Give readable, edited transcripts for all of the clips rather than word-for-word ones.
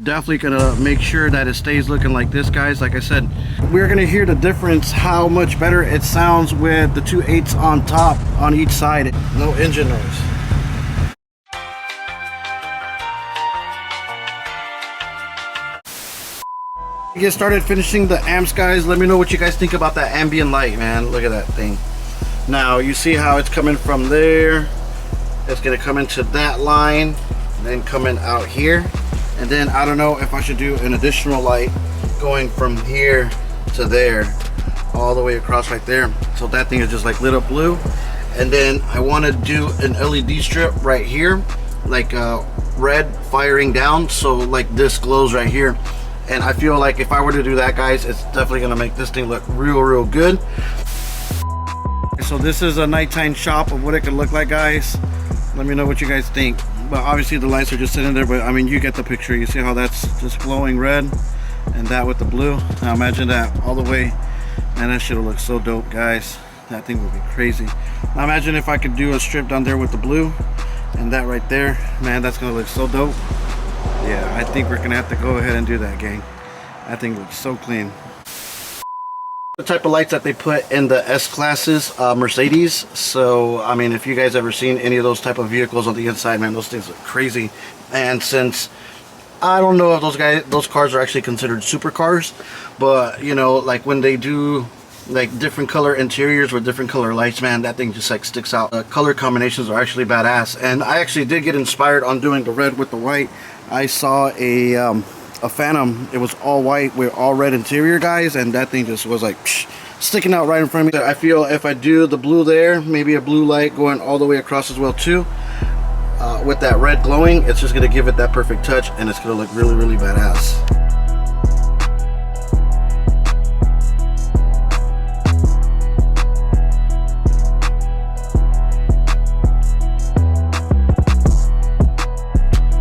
Definitely gonna make sure that it stays looking like this, guys. Like I said, we're gonna hear the difference, how much better it sounds with the 2/8 on top on each side. No engine noise. Get started finishing the amps, guys. Let me know what you guys think about that ambient light, man. Look at that thing. Now you see how it's coming from there. It's gonna come into that line, then coming out here. And then I don't know if I should do an additional light going from here to there, all the way across right there. So that thing is just like lit up blue. And then I want to do an LED strip right here, like red firing down, so like this glows right here. And I feel like if I were to do that, guys, it's definitely gonna make this thing look real good. So this is a nighttime shop of what it could look like, guys. Let me know what you guys think. But obviously the lights are just sitting there, but I mean, you get the picture. You see how that's just glowing red, and that with the blue. Now imagine that all the way, and that shit will look so dope, guys. That thing would be crazy. Now imagine if I could do a strip down there with the blue, and that right there, man, that's gonna look so dope. Yeah, I think we're gonna have to go ahead and do that, gang. That thing looks so clean. The type of lights that they put in the S classes, Mercedes. So I mean, if you guys ever seen any of those type of vehicles on the inside, man, those things look crazy. And since I don't know if those cars are actually considered supercars, but you know, like when they do like different color interiors with different color lights, man, that thing just like sticks out. The color combinations are actually badass. And I actually did get inspired on doing the red with the white. I saw a Phantom. It was all white with all red interior, guys, and that thing just was like sticking out right in front of me. I feel if I do the blue there, maybe a blue light going all the way across as well too, with that red glowing, it's just gonna give it that perfect touch, and it's gonna look really badass.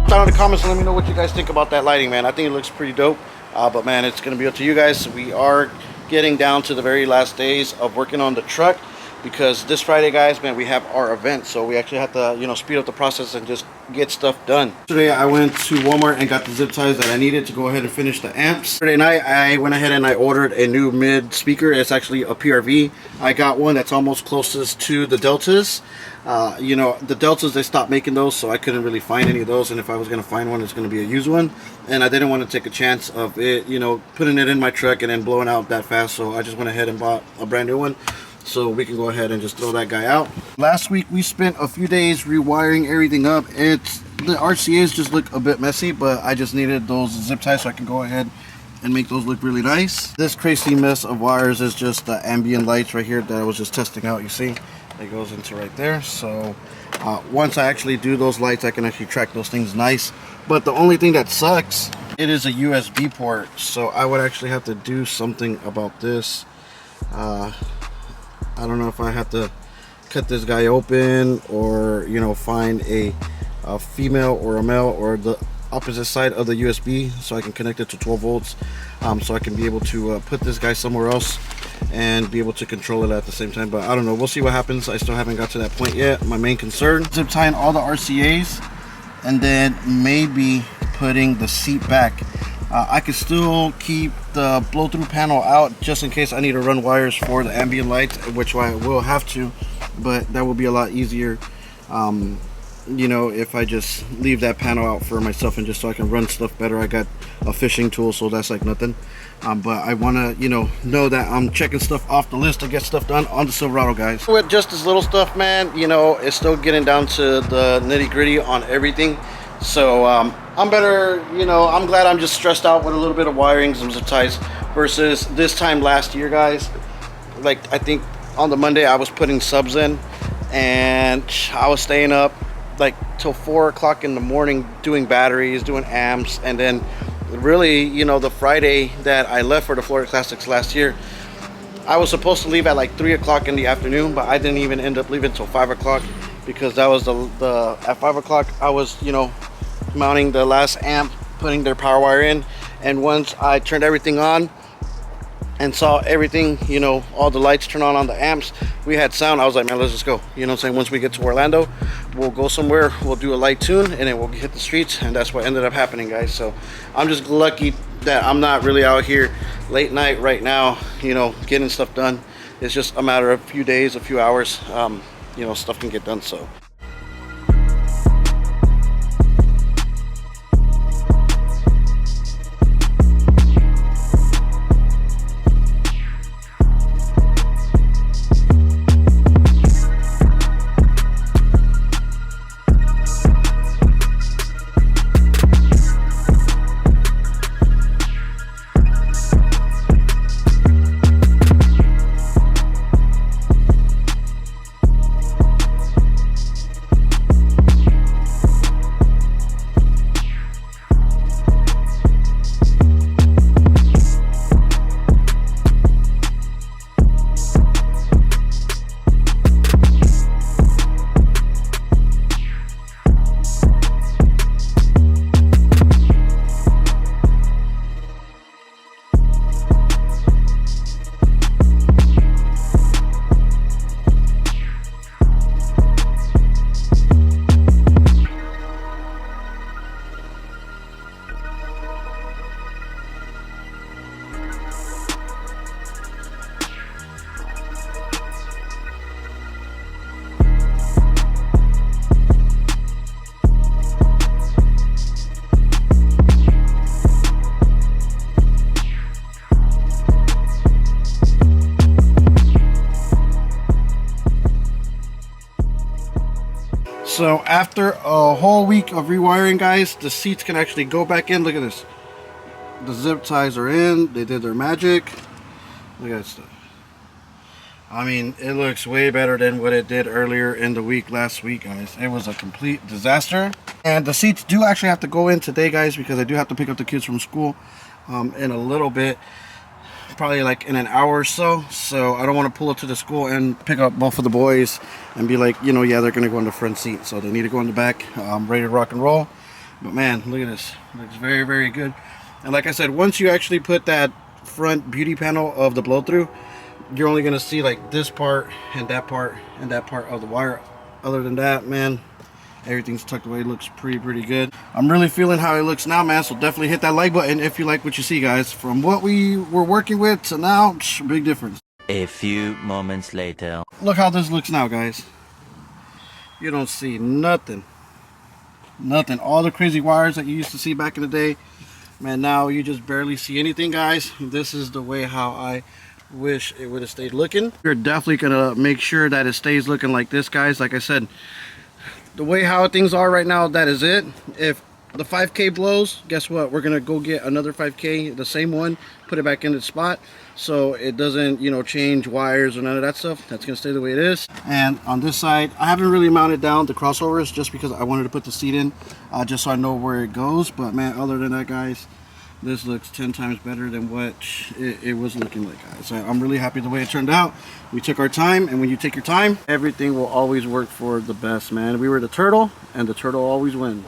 Down in the comments and let me know what you guys think about that lighting, man. I think it looks pretty dope, but man, it's gonna be up to you guys. We are getting down to the very last days of working on the truck, because this Friday, guys, man, we have our event, so we actually have to, you know, speed up the process and just get stuff done. Today I went to Walmart and got the zip ties that I needed to go ahead and finish the amps. Today night I went ahead and I ordered a new mid speaker. It's actually a PRV. I got one that's almost closest to the Deltas. You know, the Deltas, they stopped making those, so I couldn't really find any of those, and if I was going to find one, it's going to be a used one, and I didn't want to take a chance of it, you know, putting it in my truck and then blowing out that fast, so I just went ahead and bought a brand new one, so we can go ahead and just throw that guy out. Last week we spent a few days rewiring everything up. The RCAs just look a bit messy, but I just needed those zip ties so I can go ahead and make those look really nice. This crazy mess of wires is just the ambient lights right here that I was just testing out. You see, it goes into right there. So once I actually do those lights, I can actually track those things nice. But the only thing that sucks, it is a USB port, so I would actually have to do something about this. I don't know if I have to cut this guy open, or you know, find a female or a male or the opposite side of the USB so I can connect it to 12 volts, so I can be able to put this guy somewhere else and be able to control it at the same time. But I don't know, we'll see what happens. I still haven't got to that point yet. My main concern, zip tying all the RCAs and then maybe putting the seat back. I could still keep the blow-through panel out just in case I need to run wires for the ambient lights, which I will have to, but that will be a lot easier, you know, if I just leave that panel out for myself and just so I can run stuff better. I got a fishing tool, so that's like nothing, but I want to, you know that I'm checking stuff off the list to get stuff done on the Silverado, guys. With just this little stuff, man, you know, it's still getting down to the nitty-gritty on everything. So I'm better, you know, I'm glad I'm just stressed out with a little bit of wiring, some zip ties, versus this time last year, guys. Like, I think on the Monday I was putting subs in, and I was staying up like till 4 o'clock in the morning doing batteries, doing amps, and then really, you know, the Friday that I left for the Florida Classics last year, I was supposed to leave at like 3 o'clock in the afternoon, but I didn't even end up leaving till 5 o'clock, because that was at 5 o'clock I was, you know, mounting the last amp, putting their power wire in, and once I turned everything on, and saw everything, you know, all the lights turn on the amps. We had sound. I was like, man, let's just go. You know what I'm saying? Once we get to Orlando, we'll go somewhere, we'll do a light tune, and then we'll hit the streets. And that's what ended up happening, guys. So I'm just lucky that I'm not really out here late night right now, you know, getting stuff done. It's just a matter of a few days, a few hours, you know, stuff can get done. So So after a whole week of rewiring, guys, the seats can actually go back in. Look at this. The zip ties are in. They did their magic. Look at that stuff. I mean, it looks way better than what it did earlier in the week, last week, guys. It was a complete disaster. And the seats do actually have to go in today, guys, because I do have to pick up the kids from school in a little bit. Probably like in an hour or so. So I don't want to pull up to the school and pick up both of the boys and be like, you know, yeah, they're going to go in the front seat. So they need to go in the back, ready to rock and roll. But man, look at this. It looks very, very good. And like I said, once you actually put that front beauty panel of the blow through, you're only going to see like this part and that part of the wire. Other than that, man, everything's tucked away. Looks pretty good. I'm really feeling how it looks now, man. So definitely hit that like button if you like what you see, guys. From what we were working with to now, big difference. A few moments later. Look how this looks now, guys. You don't see nothing. All the crazy wires that you used to see back in the day, man, now you just barely see anything, guys. This is the way how I wish it would have stayed looking. We're definitely gonna make sure that it stays looking like this, guys. Like I said, the way how things are right now, that is it. If the 5K blows, guess what? We're gonna go get another 5K, the same one, put it back in its spot, so it doesn't, you know, change wires or none of that stuff. That's gonna stay the way it is. And on this side, I haven't really mounted down the crossovers just because I wanted to put the seat in, just so I know where it goes. But man, other than that, guys, this looks 10 times better than what it was looking like, guys. So I'm really happy the way it turned out. We took our time, and when you take your time, everything will always work for the best, man. We were the turtle, and the turtle always wins.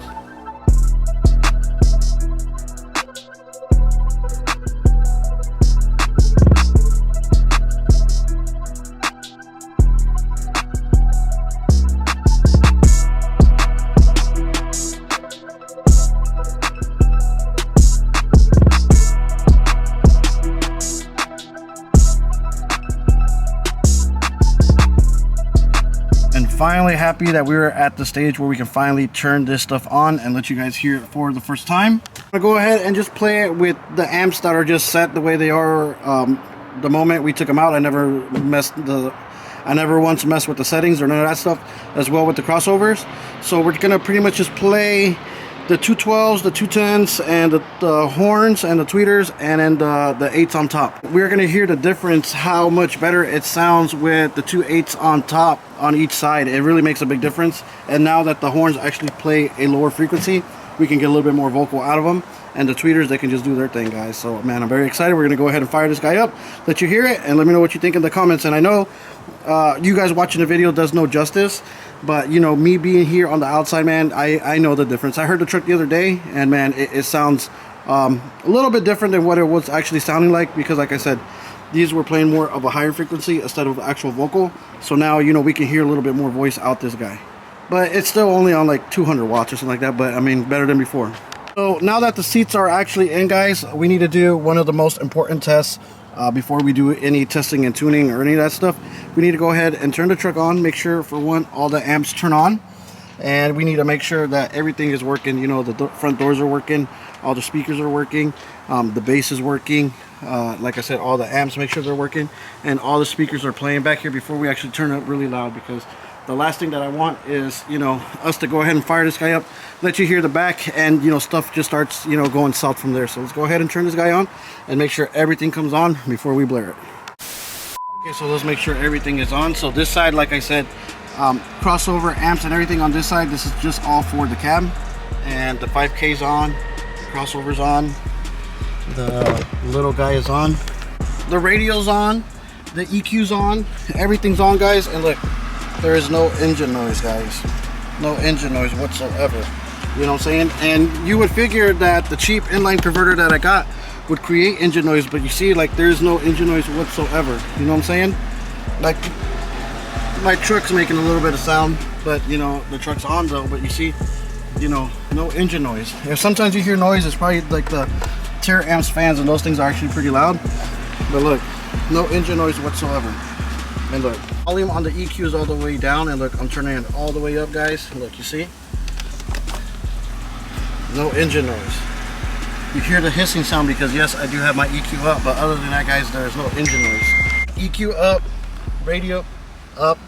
Finally happy that we were at the stage where we can finally turn this stuff on and let you guys hear it for the first time. I'm gonna go ahead and just play it with the amps that are just set the way they are. The moment we took them out, I never once messed with the settings or none of that stuff, as well with the crossovers. So we're gonna pretty much just play the 212s, the 210s, and the horns and the tweeters, and then the 8s on top. We're gonna hear the difference, how much better it sounds with the 2 8s on top on each side. It really makes a big difference. And now that the horns actually play a lower frequency, we can get a little bit more vocal out of them. And the tweeters, they can just do their thing, guys. So man, I'm very excited. We're gonna go ahead and fire this guy up, let you hear it, and let me know what you think in the comments. And I know you guys watching the video does no justice, but you know, me being here on the outside, man, I know the difference. I heard the truck the other day, and man, it sounds a little bit different than what it was actually sounding like, because like I said, these were playing more of a higher frequency instead of actual vocal. So now, you know, we can hear a little bit more voice out this guy. But it's still only on like 200 watts or something like that. But I mean, better than before. So now that the seats are actually in, guys, we need to do one of the most important tests before we do any testing and tuning or any of that stuff. We need to go ahead and turn the truck on, make sure for one, all the amps turn on. And we need to make sure that everything is working. You know, the front doors are working, all the speakers are working, the bass is working. Like I said, all the amps, make sure they're working, and all the speakers are playing back here before we actually turn it up really loud, because the last thing that I want is, you know, us to go ahead and fire this guy up, let you hear the back, and, you know, stuff just starts, you know, going south from there. So let's go ahead and turn this guy on and make sure everything comes on before we blare it. Okay, so let's make sure everything is on. So this side, like I said, crossover amps and everything on this side, this is just all for the cab. And the 5K's on, crossover's on, the little guy is on, the radio's on, the EQ's on, everything's on, guys. And look, there is no engine noise, guys. No engine noise whatsoever. You know what I'm saying? And you would figure that the cheap inline converter that I got would create engine noise, but you see, like, there's no engine noise whatsoever. You know what I'm saying? Like, my truck's making a little bit of sound, but, you know, the truck's on though, but you see, you know, no engine noise. If sometimes you hear noise, it's probably like the Terra amps fans, and those things are actually pretty loud. But look, no engine noise whatsoever. And look, volume on the EQ is all the way down, and look, I'm turning it all the way up, guys. Look, you see? No engine noise. You hear the hissing sound because, yes, I do have my EQ up, but other than that, guys, there's no engine noise. EQ up, radio up.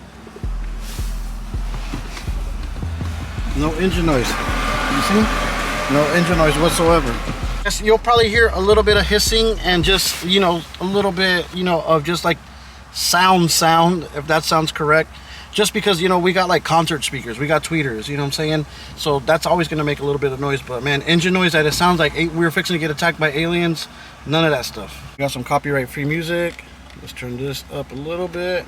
No engine noise. You see? No engine noise whatsoever. Yes, you'll probably hear a little bit of hissing and just, you know, a little bit, you know, of just like sound, if that sounds correct. Just because, you know, we got like concert speakers, we got tweeters, you know what I'm saying? So that's always going to make a little bit of noise. But man, engine noise that it sounds like we were fixing to get attacked by aliens, none of that stuff. We got some copyright free music. Let's turn this up a little bit.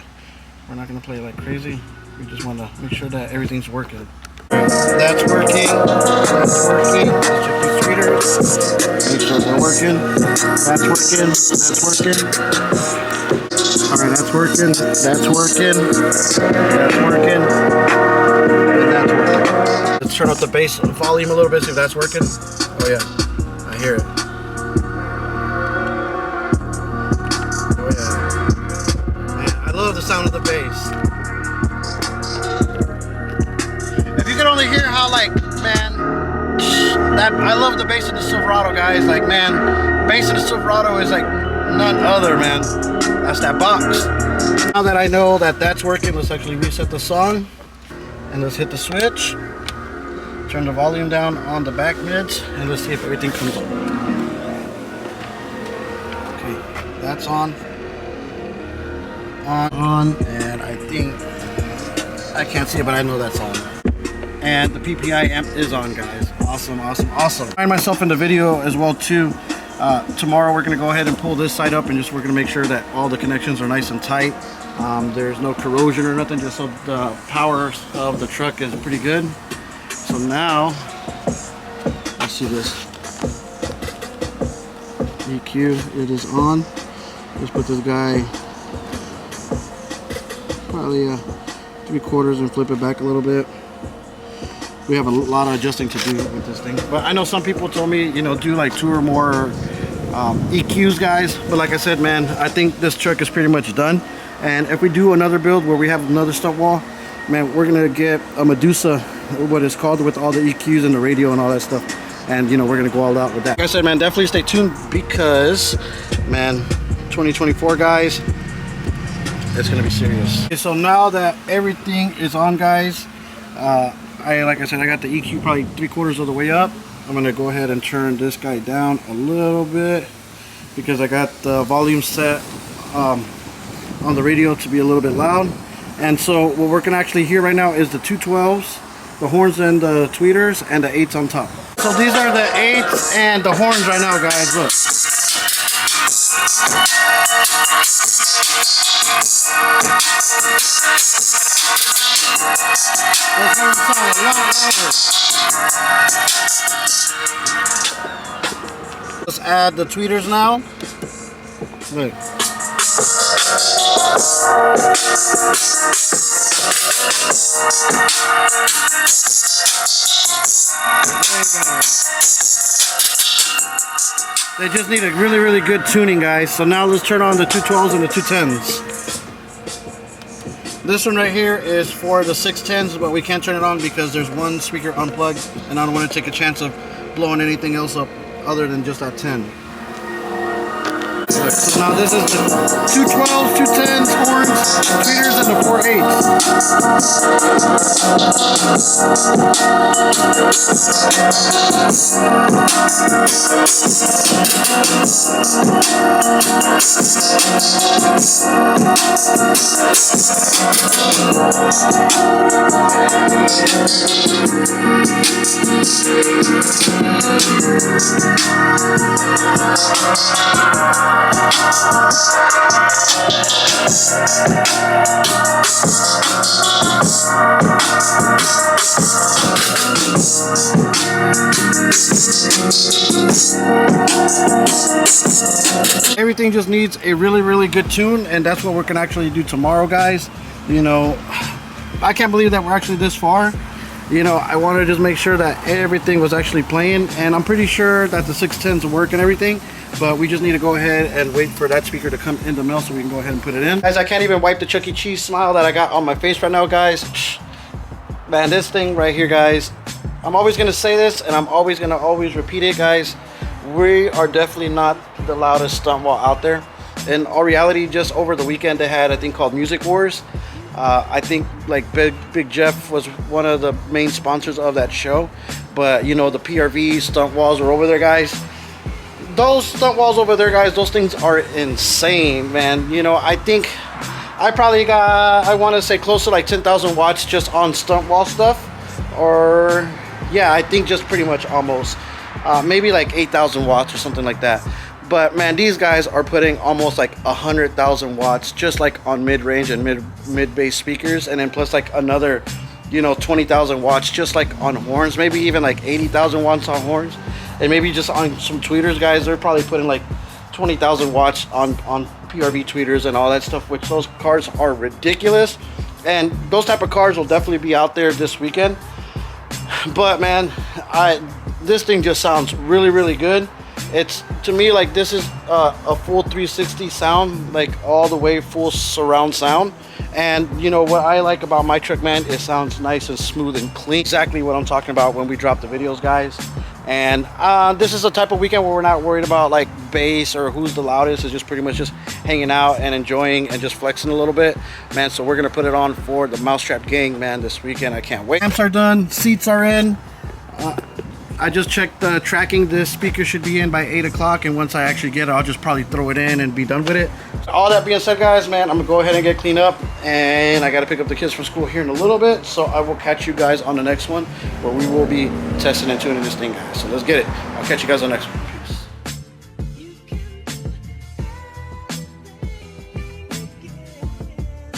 We're not going to play like crazy. We just want to make sure that everything's working. That's working. That's working. Let's check these tweeters. Make sure they're working. That's working. That's working. Alright, that's working. That's working. That's working. And that's working. Let's turn up the bass volume a little bit, see if that's working. Oh yeah, I hear it. Oh yeah. Man, I love the sound of the bass. If you could only hear how, like, man, that I love the bass in the Silverado, guys. Like, man, bass in the Silverado is like none other, man. That's that box. Now that I know that that's working, let's actually reset the song and let's hit the switch. Turn the volume down on the back mids and let's see if everything comes on. Okay, that's on. On, and I think I can't see it, but I know that's on. And the PPI amp is on, guys. Awesome, awesome, awesome. I find myself in the video as well too. Tomorrow we're going to go ahead and pull this side up, and we're going to make sure that all the connections are nice and tight. There's no corrosion or nothing, just so the power of the truck is pretty good. So now, let's see this. EQ, it is on. Let's put this guy probably 3/4 and flip it back a little bit. We have a lot of adjusting to do with this thing, but I know some people told me, you know, do like 2 or more EQs, guys. But like I said, man, I think this truck is pretty much done. And if we do another build where we have another stub wall, man, we're gonna get a Medusa, what it's called, with all the EQs and the radio and all that stuff. And, you know, we're gonna go all out with that. Like I said, man, definitely stay tuned because, man, 2024, guys, it's gonna be serious. Okay, so now that everything is on, guys, like I said, I got the EQ probably 3/4 of the way up. I'm gonna go ahead and turn this guy down a little bit because I got the volume set on the radio to be a little bit loud. And so what we're gonna actually hear right now is the 212s, the horns and the tweeters, and the 8s on top. So these are the 8s and the horns right now, guys. Look. Let's hear it sound a lot louder. Let's add the tweeters now. Look. They just need a really, really good tuning, guys. So now let's turn on the 212s and the 210s. This one right here is for the 610s, but we can't turn it on because there's one speaker unplugged, and I don't want to take a chance of blowing anything else up other than just that 10. So now this is the 212s, 210s, horns, tweeters, and the 4/8s. Everything just needs a really, really good tune, and that's what we're gonna actually do tomorrow, guys. You know, I can't believe that we're actually this far. You know, I want to just make sure that everything was actually playing, and I'm pretty sure that the 610s work and everything, but we just need to go ahead and wait for that speaker to come in the mail so we can go ahead and put it in. Guys, I can't even wipe the Chuck E. Cheese smile that I got on my face right now, guys. Man, this thing right here, guys, I'm always going to say this, and I'm always going to repeat it, guys. We are definitely not the loudest stunt wall out there. In all reality, just over the weekend, they had a thing called Music Wars. I think like Big Jeff was one of the main sponsors of that show, but you know, the PRV stunt walls are over there, guys. Those stunt walls over there, guys, those things are insane, man. You know, I think I probably got, I want to say close to like 10,000 watts just on stunt wall stuff, or yeah, I think just pretty much almost maybe like 8,000 watts or something like that. But man, these guys are putting almost like 100,000 watts just like on mid-range and mid-bass speakers, and then plus like another, you know, 20,000 watts just like on horns, maybe even like 80,000 watts on horns, and maybe just on some tweeters, guys. They're probably putting like 20,000 watts on PRV tweeters and all that stuff, which those cars are ridiculous, and those type of cars will definitely be out there this weekend. But man, this thing just sounds really, really good. It's, to me, like this is a full 360 sound, like all the way full surround sound. And you know what I like about my truck, man, it sounds nice and smooth and clean. Exactly what I'm talking about when we drop the videos, guys. And this is the type of weekend where we're not worried about like bass or who's the loudest. It's just pretty much just hanging out and enjoying and just flexing a little bit, man. So we're gonna put it on for the Mousetrap gang, man, this weekend. I can't wait. Amps are done, seats are in. I just checked the tracking. This speaker should be in by 8 o'clock, and once I actually get it, I'll just probably throw it in and be done with it. So all that being said, guys, man, I'm gonna go ahead and get cleaned up, and I gotta pick up the kids from school here in a little bit, so I will catch you guys on the next one where we will be testing and tuning this thing, guys. So let's get it. I'll catch you guys on the next one. Peace.